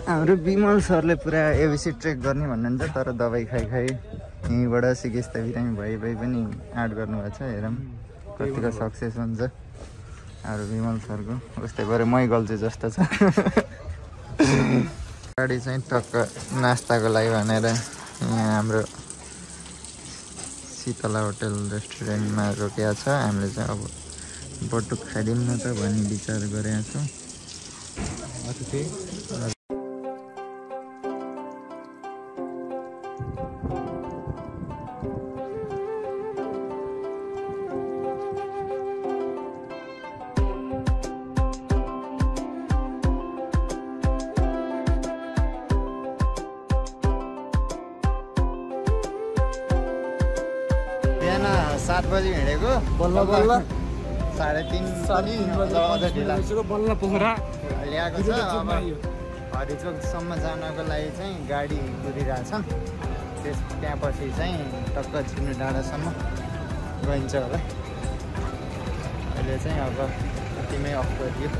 हाम्रो विमल सरले पुरा एबिसी ट्रेक गर्ने भन्नुहुन्छ तर दबाई खाइ यहीँबाट सिकेश त बिरामी भए पनि आँट गर्नुभएको छ। हेरौँ कतिको सक्सेस हुन्छ हाम्रो विमल सरको। उस्तै भएर मै गल्छु जस्तो छ। गाडी चाहिँ टक्क नास्ताको लागि भनेर यहाँ हाम्रो शीतला होटल रेस्टुरेन्टमा रोकेको छ। हामीले चाहिँ अब बटुक खाइदिउँ न त भन्ने विचार गरेका छौँ। बिहान 7 बजी हिँडेको बल्ल बल्ल 3:30 बल्ल पोखरा ल्याएको छ। अब हरिचोकसम्म जानको लागि चाहिँ गाडी कुदिरहेछ। त्यहाँ पछि चाहिँ टक्क छिन्नु डाँडासम्म गइन्छ होला। अहिले चाहिँ अब यतिमै अफ गरियो।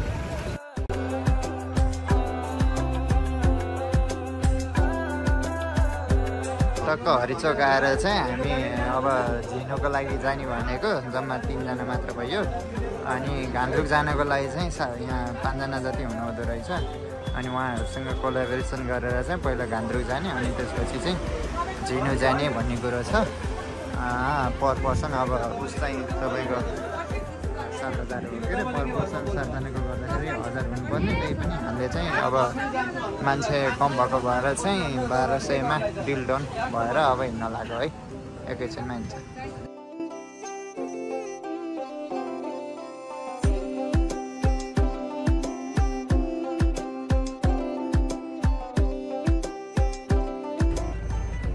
टक्क हरिचोक आएर चाहिँ हामी अब झिनुको लागि जाने भनेको जम्मा 3 जना मात्र भयो। अनि घान्द्रुक जानको लागि चाहिँ यहाँ 5 जना जति हुनुहुँदो रहेछ। अनि उहाँहरूसँग कोलाबोरेसन गरेर चाहिँ पहिला घान्द्रुक जाने अनि त्यसपछि चाहिँ झिनु जाने भन्ने कुरो छ। पर पर्सन अब उसलाई तपाईँको 7,000 हो के अरे पर पर्सन 7 जनाको गर्दाखेरि 1000 हुनुपर्ने। त्यही पनि हामीले चाहिँ अब मान्छे कम भएको भएर चाहिँ 1200मा डिल डन भएर अब हिँड्न लाग्यो है। एकैछिनमा हिँड्छ।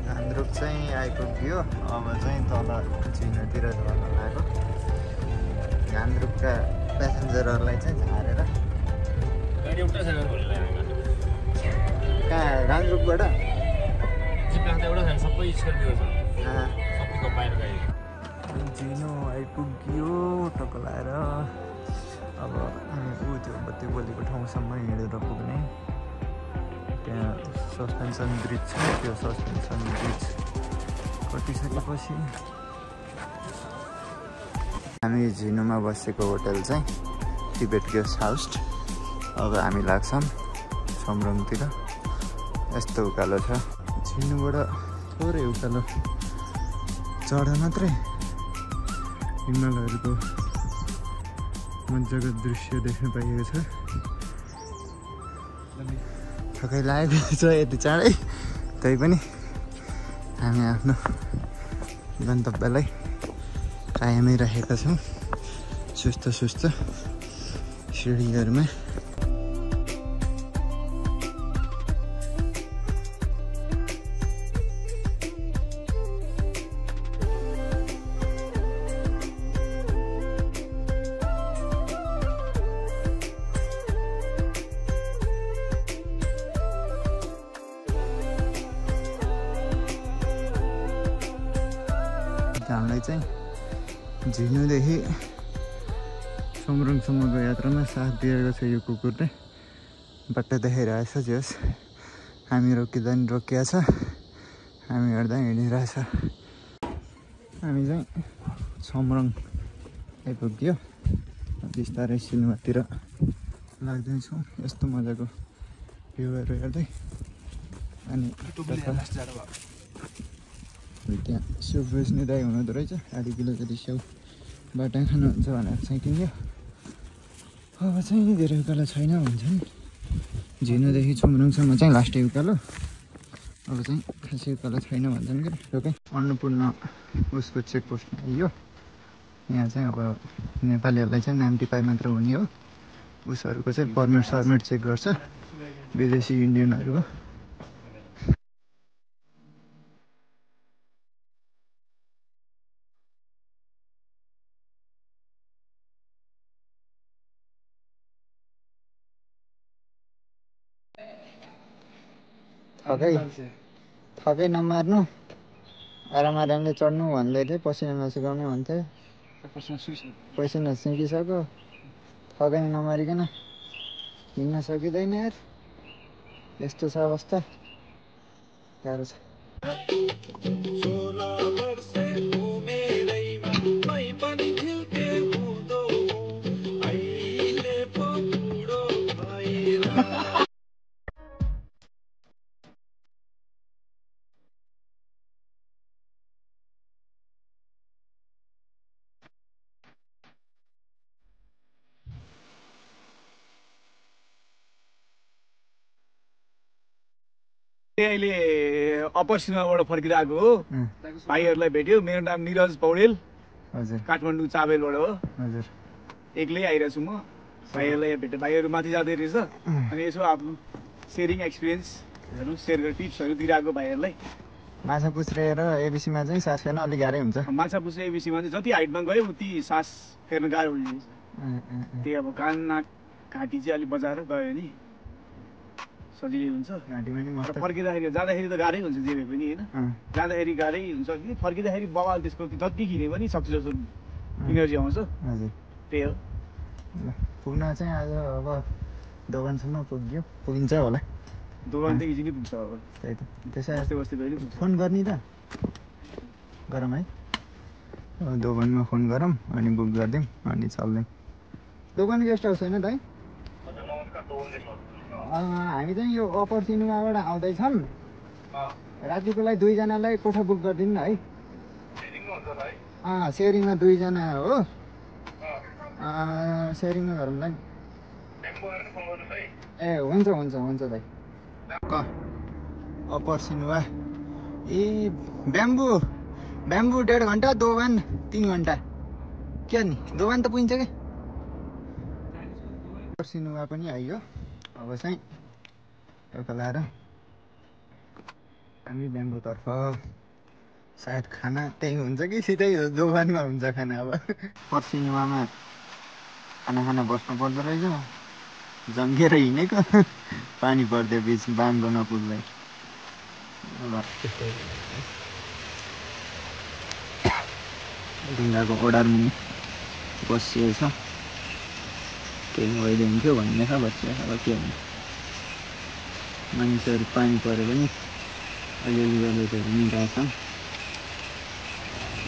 घान्द्रुक चाहिँ आइपुग्यो। अब चाहिँ तल झिनुतिर झर्न लाग्यो। घान्द्रुकका प्यासेन्जरहरूलाई चाहिँ झारेर कहाँ घान्द्रुकबाट झिनु आइपुग्यो टक्क लाएर। अब ऊ त्यो बत्ती बोलीको ठाउँसम्म हिँडेर पुग्ने। त्यहाँ सस्पेन्सन ब्रिज छ। त्यो सस्पेन्सन ब्रिज कटिसकेपछि हामी झिनुमा बसेको होटल चाहिँ टिबेट गेस्ट हाउस। अब हामी लाग्छौँ समरङतिर। यस्तो उकालो छ। झिनुबाट थोरै उकालो चढ्दा मात्रै हिमालहरूको मजाको दृश्य देख्न पाइएको छ। थकाइ लागेको छ यति चाँडै। तै पनि हामी आफ्नो गन्तव्यलाई कायमै राखेका छौँ। सुस्त सिँढीहरूमा हामीलाई चाहिँ झिनुदेखि समरङसम्मको यात्रामा साथ दिएको छ यो कुकुरले। बाटो देखाइरहेछ। जे होस् हामी रोकिँदा नि रोकिया छ। हामी हेर्दा हिँडिरहेछ। हामी चाहिँ समरङ आइपुग्यो। बिस्तारै सिनेमातिर लाग्दैछौँ। यस्तो मजाको भ्यूहरू हेर्दै। अनि त्यहाँ स्यु बेच्ने दाइ हुनुहुँदो रहेछ। आधी किलो जति स्याउ बाटा खानुहुन्छ भनेर चाहिँ किन्यो। अब चाहिँ धेरै उकालो छैन भन्छ नि। झिनुदेखि समरङसम्म चाहिँ लास्टै उकालो। अब चाहिँ खासै उकालो छैन भन्छन् कि रोकै। अन्नपूर्ण उसको चेकपोस्टमा आइयो। यहाँ चाहिँ अब नेपालीहरूलाई चाहिँ 95 मात्र हुने हो। उसहरूको चाहिँ पर्मिट चेक गर्छ विदेशी इन्डियनहरूको। थकै नमार्नु। आरामले चढ्नु भन्दै थिएँ। पसिना नसुकाउनु भन्थ्यो। पसिना सुकिसक्यो। थकाइ नमारिकन हिँड्न सकिँदैन यार। यस्तो छ अवस्था, गाह्रो छ। अहिले अप्पर सीमाबाट फर्किरहेको हो। भाइहरूलाई भेट्यो। मेरो नाम निरज पौडेल, हजुर, काठमाडौँ चाबेलबाट हो। हजुर, एक्लै आइरहेको छु म। भाइहरूलाई भेट्यो, भाइहरू माथि जाँदै रहेछ। अनि यसो आफ्नो सेयरिङ एक्सपिरियन्सहरू सेयर गरेर टिप्सहरू दिइरहेको भाइहरूलाई। माछा पुछ्रेर एबिसीमा चाहिँ सास फेर्न अलिक गाह्रै हुन्छ। माछा पुछ्रे एबिसीमा चाहिँ जति हाइटमा गयो उति सास फेर्न गाह्रो हुन्छ। त्यही अब कान नाक घाँटी चाहिँ अलिक बजाएर गयो भने सजिलै हुन्छ। घाँटीमा नि मस्त। फर्किँदाखेरि जाँदाखेरि त गाह्रै हुन्छ जे भए पनि होइन। जाँदाखेरि गाह्रै हुन्छ कि फर्किँदाखेरि बवाल त्यसको जति खिने पनि सक्छ जस्तो इनर्जी आउँछ। हजुर, त्यही हो। पुग्न चाहिँ आज अब दोकानसम्म पुगिन्छ होला। दोकान त इजिली पुग्छ अब। त्यही त, त्यसै बस्दै बस्दै गयो नि। फोन गर्ने त गरौँ है, दोकानमा फोन गरौँ अनि बुक गरिदिउँ अनि चल्दिउँ। दोकान गेस्ट हाउस होइन दाइ? हामी चाहिँ यो अप्पर सिनेमाबाट आउँदैछौँ। रातिको लागि 2 जनालाई कोठा बुक गरिदिनु न है। सेयरिङमा 2 जना हो। सेयरिङमा गरौँ ल नि। ए हुन्छ हुन्छ हुन्छ दाइ। अप्पर सिनेमा ए ब्याम्बु 1.5 घन्टा, दोभान 3 घन्टा। क्या नि दोभान त पुगिन्छ क्या। अप्पर सिनेमा पनि आइयो। अब चाहिँ टोका लाएर हामी ब्याम्बुतर्फ। सायद खाना त्यही हुन्छ कि सिधै दोभानमा हुन्छ खाना। अब अप्पर सिनेमामा खाना बस्नु पर्दो रहेछ। जङ्गिएर हिँडेको पानी पर्दै बिच बाङ्गो नपुग्दै। ढुङ्गाको ओडार मुनि बसिएको छ। केही भइदियो हुन्थ्यो भन्ने छ, बसिरहेको अब के हुन्छ। मान्छेहरू पानी पऱ्यो भने अलिअलि गर्दै त हिँडिरहेको छ।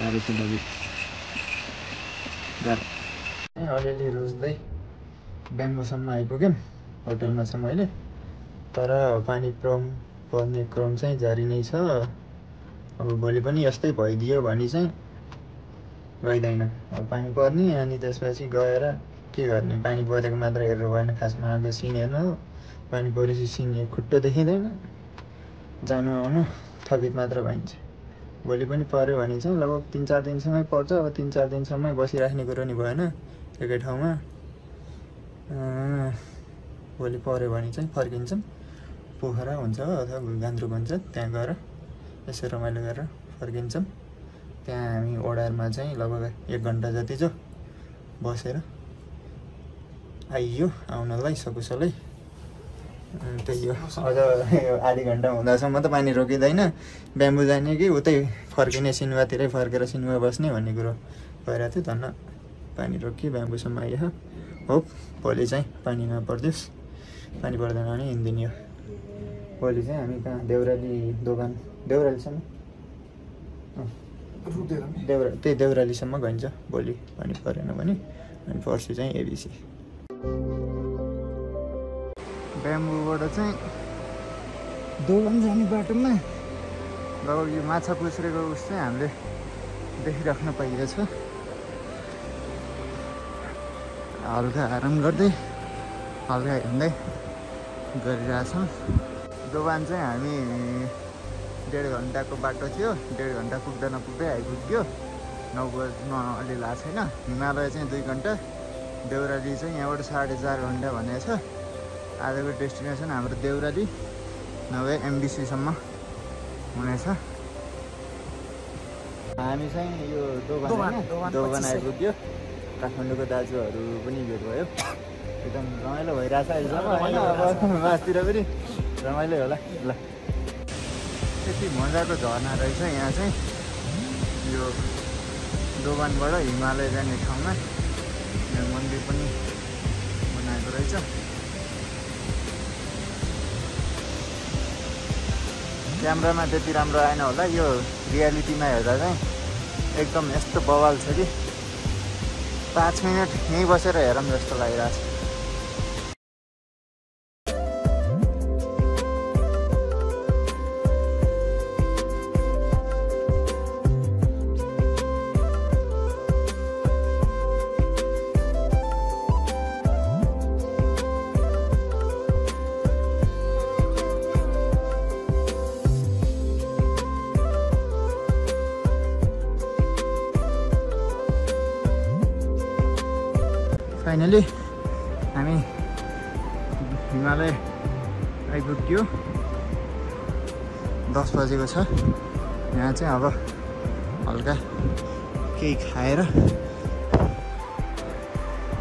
गाह्रो छ दाजु, गाह्रो। अलिअलि रोज्दै ब्याम्बोसम्म आइपुग्यौँ। होटलमा छ मैले, तर पानी पर्ने क्रम चाहिँ जारी नै छ। अब भोलि पनि यस्तै भइदियो भने चाहिँ गइँदैन। अब पानी पर्ने अनि त्यसपछि गएर के गर्ने। पानी परेको मात्र हेरेर भएन, खासमा अब सिन हेर्नु हो। पानी परेपछि सिन खुट्टो देखिँदैन, जानु आउनु थपित मात्र भइन्छ। भोलि पनि पऱ्यो भने चाहिँ लगभग 3-4 दिनसम्मै पर्छ। अब 3-4 दिनसम्मै बसिराख्ने कुरो नि भएन एकै ठाउँमा। भोलि पऱ्यो भने चाहिँ फर्किन्छौँ। पोखरा हुन्छ अथवा गान्द्रुक हुन्छ, त्यहाँ गएर यसो रमाइलो गरेर फर्किन्छौँ। त्यहाँ हामी ओडारमा चाहिँ लगभग 1 घन्टा जति जो बसेर आइयो आउनलाई सकुशलै। त्यही हो। अझ आधी घन्टा हुँदासम्म त पानी रोकिँदैन। ब्याम्बु जाने कि उतै फर्किने, सिनेमातिरै फर्केर सिनेमा बस्ने भन्ने कुरो भइरहेको थियो। धन्न पानी रोकियो, ब्याम्बुसम्म आइयो। होप भोलि चाहिँ पानी नपर्दियोस्। पानी पर्दैन भने हिँडिदिने हो। भोलि चाहिँ हामी कहाँ देउराली दोकान, देउरालीसम्म त्यही देउरालीसम्म गइन्छ भोलि पानी परेन भने। अनि पर्सि चाहिँ एबिसी। ब्याम्बुबाट चाहिँ दोकान जाने बाटोमा लगभग यो माछा पुछ्रेको उस चाहिँ हामीले देखिराख्न पाइएको छ। हल्का आराम गर्दै हल्का हिँड्दै गरिरहेछौँ। दोकान चाहिँ हामी 1.5 घन्टाको बाटो थियो। 1.5 घन्टा पुग्दा नपुग्दै आइपुग्यो। 9 बज्न अलि लाग्छ छैन। हिमालय चाहिँ 2 घन्टा, देउराली चाहिँ यहाँबाट 4.5 घन्टा भनेको छ। आजको डेस्टिनेसन हाम्रो देउराली नभए एमबिसीसम्म हुनेछ। हामी चाहिँ यो दोकान आइपुग्यो। काठमाडौँको दाजुहरू पनि भेट भयो। एकदम रमाइलो भइरहेछ अहिलेसम्म होइन। अब मासतिर पनि रमाइलो होला। ल यति मजाको झरना रहेछ यहाँ चाहिँ। यो दोकानबाट हिमालय जाने ठाउँमा यहाँ मन्दिर पनि बनाएको रहेछ। क्यामेरामा त्यति राम्रो आएन होला, यो रियालिटीमा हेर्दा चाहिँ एकदम यस्तो बवाल छ कि 5 मिनट यहीँ बसेर हेरौँ जस्तो लागिरहेको छ। फाइनली हामी हिमालय आइपुग्यो। 10 बजेको छ। यहाँ चाहिँ अब हल्का केही खाएर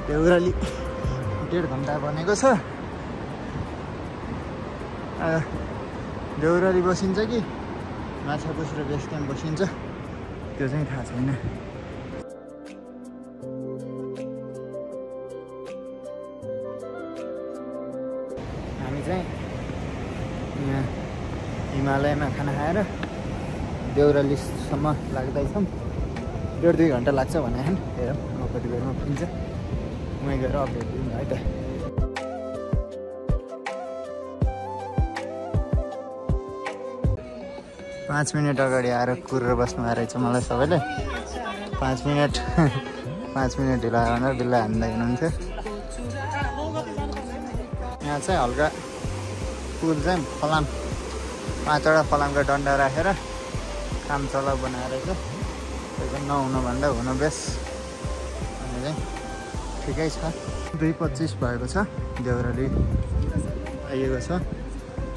देउराली 1.5 घन्टा बनेको छ। देउराली बसिन्छ कि माछापुछ र बेस क्याम्प बसिन्छ त्यो चाहिँ थाहा छैन। यहाँ हिमालयमा खाना खाएर देउरालीसम्म लाग्दैछौँ। 1.5-2 घन्टा लाग्छ भने हेरौँ अब कति बेरमा पुगिन्छ। उहीँ गएर अपडेट दिउँ है त। पाँच मिनट अगाडि आएर कुरेर बस्नु आएर रहेछ मलाई सबैले। 5 मिनट ढिला भनेर बिल्ला हान्दै हुनुहुन्थ्यो। यहाँ चाहिँ हल्का पुल चाहिँ फलाम 5वटा फलामका डन्डा राखेर काम चलाउ बनाएर चाहिँ त्यो नहुनुभन्दा हुनु बेस अनि चाहिँ ठिकै छ। 2:25 भएको छ। देउराली आइएको छ।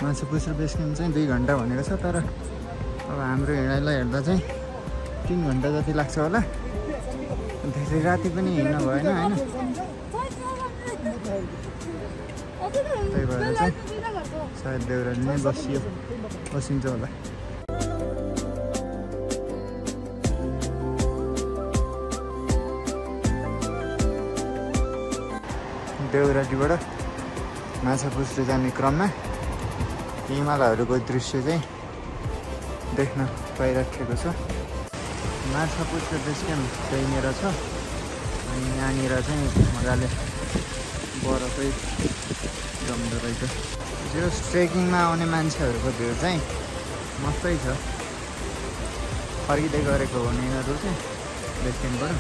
माछापुछ र बेस क्याम्प चाहिँ 2 घन्टा भनेको छ, तर अब हाम्रो हिँडाइलाई हेर्दा चाहिँ 3 घन्टा जति लाग्छ होला। धेरै राति पनि हिँड्नु भएन होइन, त्यही भएर चाहिँ सायद देउराली नै बसिन्छ होला। देउरालीबाट माछापुछ जाने क्रममा हिमालहरूको दृश्य चाहिँ देख्न पाइराखेको छ। माछापुछ र बेस क्याम्प त्यहीँनिर छ अनि यहाँनिर चाहिँ मजाले बरफै जम्दो रहेछ। जो ट्रेकिङमा आउने मान्छेहरूको भिड चाहिँ मस्तै छ। फर्किँदै गरेको भने यिनीहरू चाहिँ बेस क्याम्पबाट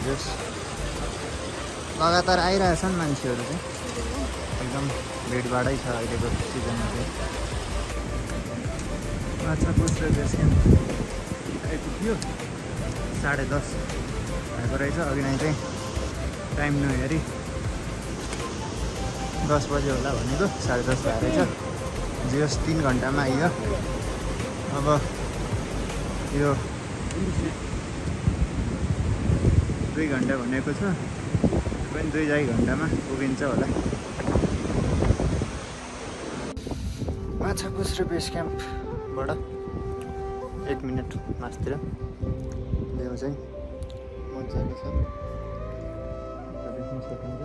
जस लगातार आइरहेछन् मान्छेहरू चाहिँ एकदम भिडभाडै छ अहिलेको सिजनमा चाहिँ। माछापुछ र बेस क्याम्प आइपुग्यो। 10:30 भएको रहेछ। अघि नै चाहिँ टाइम नहेरी 10 बजे होला भनेको 10:30 भएको रहेछ। जस 3 घन्टामा आइयो। अब यो 2 घन्टा भनेको छ, पनि 2 घन्टामा पुगिन्छ होला। माछापुछ र बेस क्याम्पबाट 1 मिनट मासतिर भ्यू चाहिँ मजाले छ, देख्न सकिन्छ।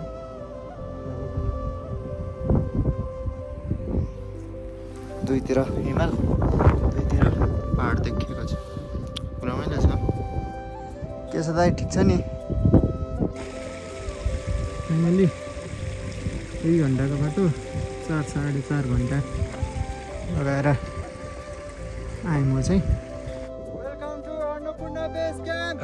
दुईतिर हिमाल, दुईतिर पहाड देखिएको छ। रमाइलो छ। के छ दाइ, ठिक छ नि? फाइनली 2 घन्टाको बाटो 4-4.5 घन्टा लगाएर आएँ म चाहिँ। Welcome to Annapurna base camp.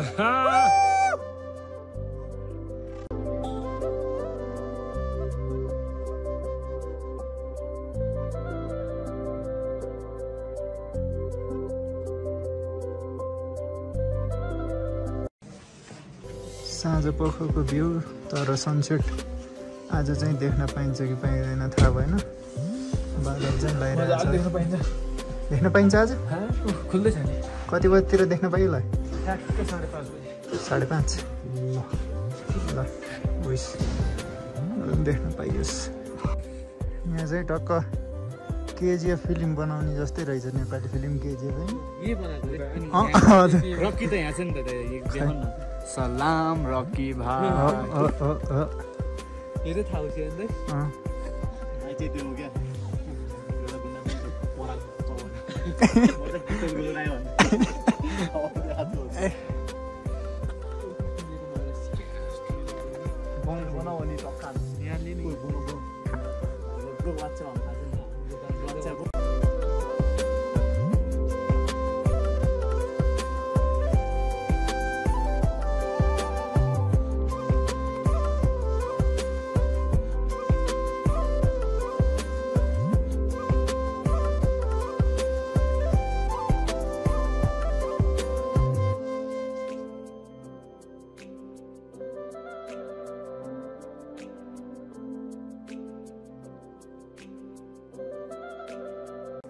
साँझ पखको भ्यू, तर सनसेट आज चाहिँ देख्न पाइन्छ कि पाइँदैन थाहा भएन। बादल चाहिँ लगाइरहेको छ। देख्न पाइन्छ आज? खुल्दैछ नि। कति बजीतिर देख्न पाइयो होला? 5:30 ल उइस देख्न पाइयोस्। यहाँ चाहिँ टक्क केजिएफ फिल्म बनाउने जस्तै रहेछ। नेपाली फिल्म केजिएफ है। रकी त यहाँ छ नि त। सलाम रकी भाइ। यो चाहिँ थाहा छ नि त।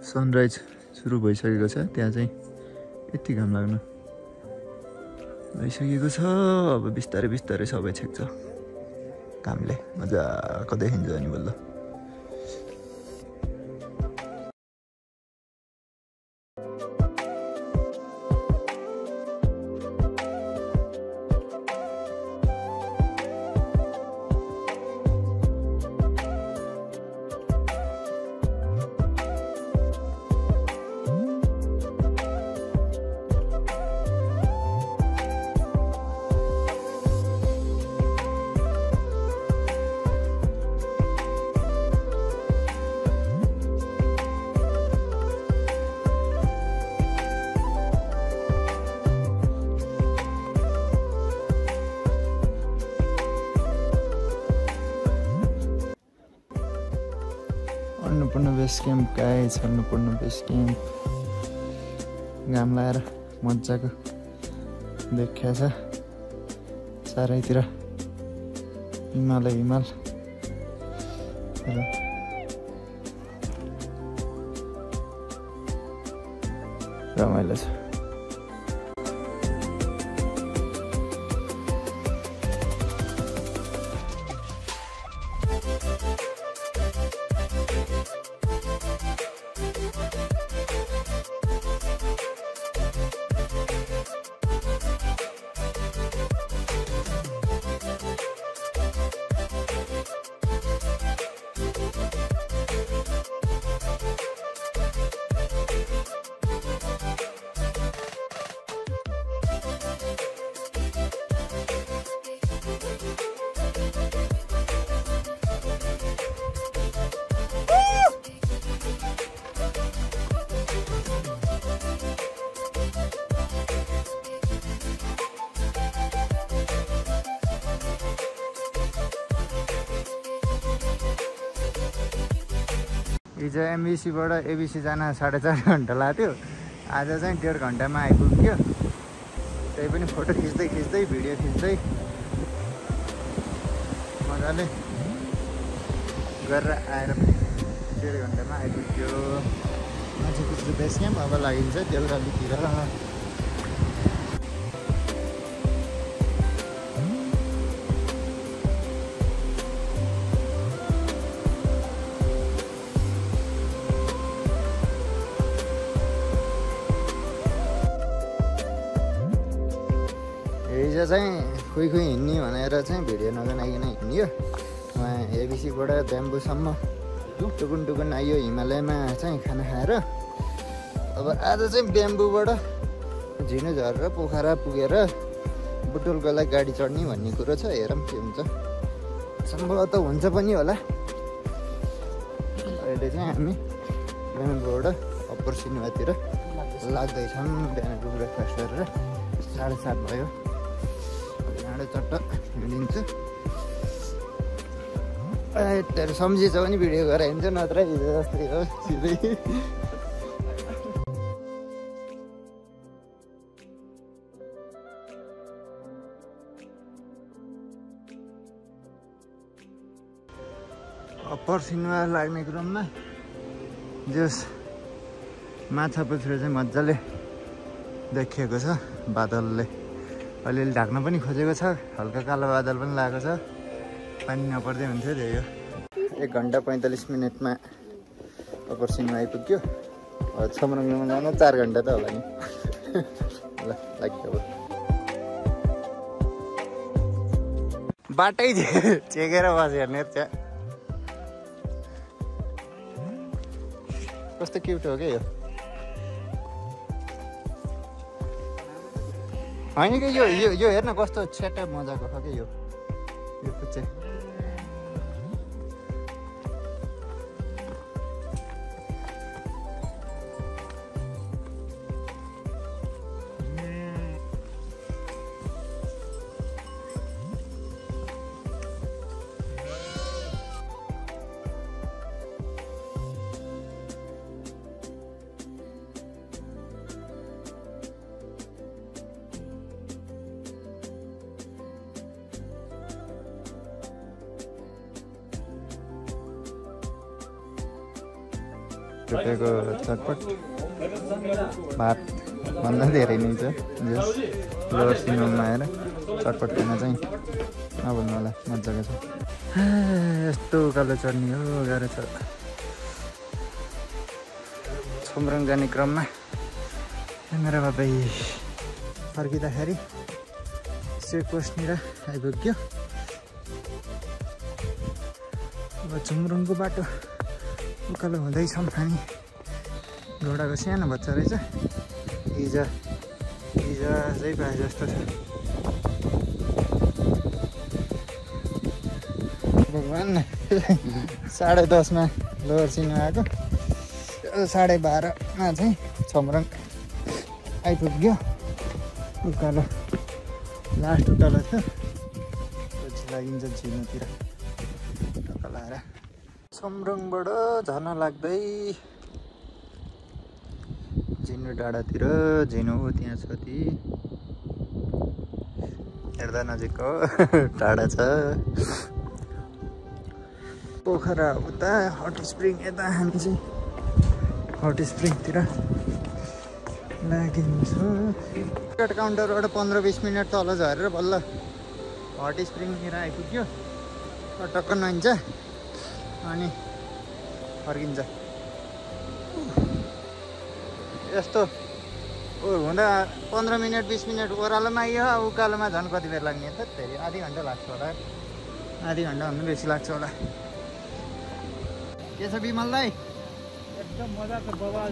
सनराइज सुरु भइसकेको छ। त्यहाँ चाहिँ यति घाम लाग्न भइसकेको छ। अब बिस्तारै बिस्तारै सबै छेक्छ घामले, मजाको देखिन्छ अनि बल्ल। अन्नपूर्ण बेस क्याम्प गाई छ। अन्नपूर्ण बेस क्याम्प घाम लगाएर मजाको देखिया छ। चारैतिर हिमालै हिमाल रमाइलो छ। हिजो एमबिसीबाट एबिसी जान 4.5 घन्टा लाग्थ्यो। आज चाहिँ 1.5 घन्टामा आइपुग्यो। त्यही पनि फोटो खिच्दै खिच्दै भिडियो खिच्दै मजाले गरेर आएर 1.5 घन्टामा आइपुग्यो। मान्छे कुचो बेस क्याम्प अब लागिन्छ देउरालीतिर। हिजो चाहिँ खुइ हिँड्ने भनेर चाहिँ भिडियो नबनाइकन हिँड्यो। उहाँ एबिसीबाट ब्याम्बुसम्म टुकुन टुकुन आइयो हिमालयमा चाहिँ खाना खाएर। अब आज चाहिँ ब्याम्बुबाट झिनो झरेर पोखरा पुगेर बुटोलको लागि गाडी चढ्ने भन्ने कुरो छ। हेरौँ के हुन्छ, सम्भवतः हुन्छ पनि होला। अहिले चाहिँ हामी ब्याम्बुबाट अप्पर सिनेमातिर लाग्दैछौँ। बिहानको ब्रेकफास्ट गरेर 7:30 भयो। चट्ट हिँडिन्छु। तेरो सम्झिन्छ भने भिडियो गरेर हिँड्छ, नत्र हिजो जस्तै हो सिधै। अप्पर सिनेमा लाग्ने क्रममा जस माछा पुछ्रो चाहिँ मजाले देखिएको छ। बादलले अलिअलि ढाक्न पनि खोजेको छ। हल्का कालो बादल पनि लागेको छ। पानी नपर्दै हुन्थ्यो त्यही हो। 1 घन्टा 45 मिनटमा अप्पर सिनेमा आइपुग्यो। छमरङमा जान 4 घन्टा त होला नि। ल लाग्यो बाटै चेकेर बस्यो हेर्ने त्यहाँ। कस्तो क्युट हो क्या यो। होइन कि यो यो यो हेर्न कस्तो छ्याट्टै मजाको छ कि यो चाहिँ रुपियाँको चटपट भात भन्दा धेरै नै छ लोवर सिनेमामा आएर चटपट खान चाहिँ नभन्नु होला मजाको छ यस्तो उकालो चढ्ने हो गाह्रो छ छोमरङ जाने क्रममा मेरो बाबै फर्किँदाखेरि चेकपोस्टनिर आइपुग्यो अब छोमरङको बाटो उकालो हुँदैछौँ हामी घोडाको सानो बच्चा रहेछ हिजो चाहिँ पाए जस्तो छ भगवान् 10:30 लोवर सिनेमा आएको 12:30 चाहिँ छोमरङ आइपुग्यो उकालो लास्ट उकालो थियो लागिन्छ झिनुतिर टक्क लाएर छोमरङबाट झर्न लाग्दै झिनु डाँडातिर झिनु त्यहाँ छ ती हेर्दा नजिकको टाढा छ पोखरा उता हट स्प्रिङ यता हामी चाहिँ हट स्प्रिङतिर लागिन्छौँ टिकट काउन्टरबाट 15-20 मिनट तल झरेर बल्ल हट स्प्रिङतिर आइपुग्यो टक्क नुहाइन्छ अनि फर्किन्छ यस्तो हुँदा 15 मिनट 20 मिनट ओह्रालोमा आइयो उकालोमा झन् कति बेर लाग्ने त फेरि आधी घन्टा लाग्छ होला आधी घन्टा भन्दा बेसी लाग्छ होला के छ बिमल दाइ एकदम मजा छ बवाल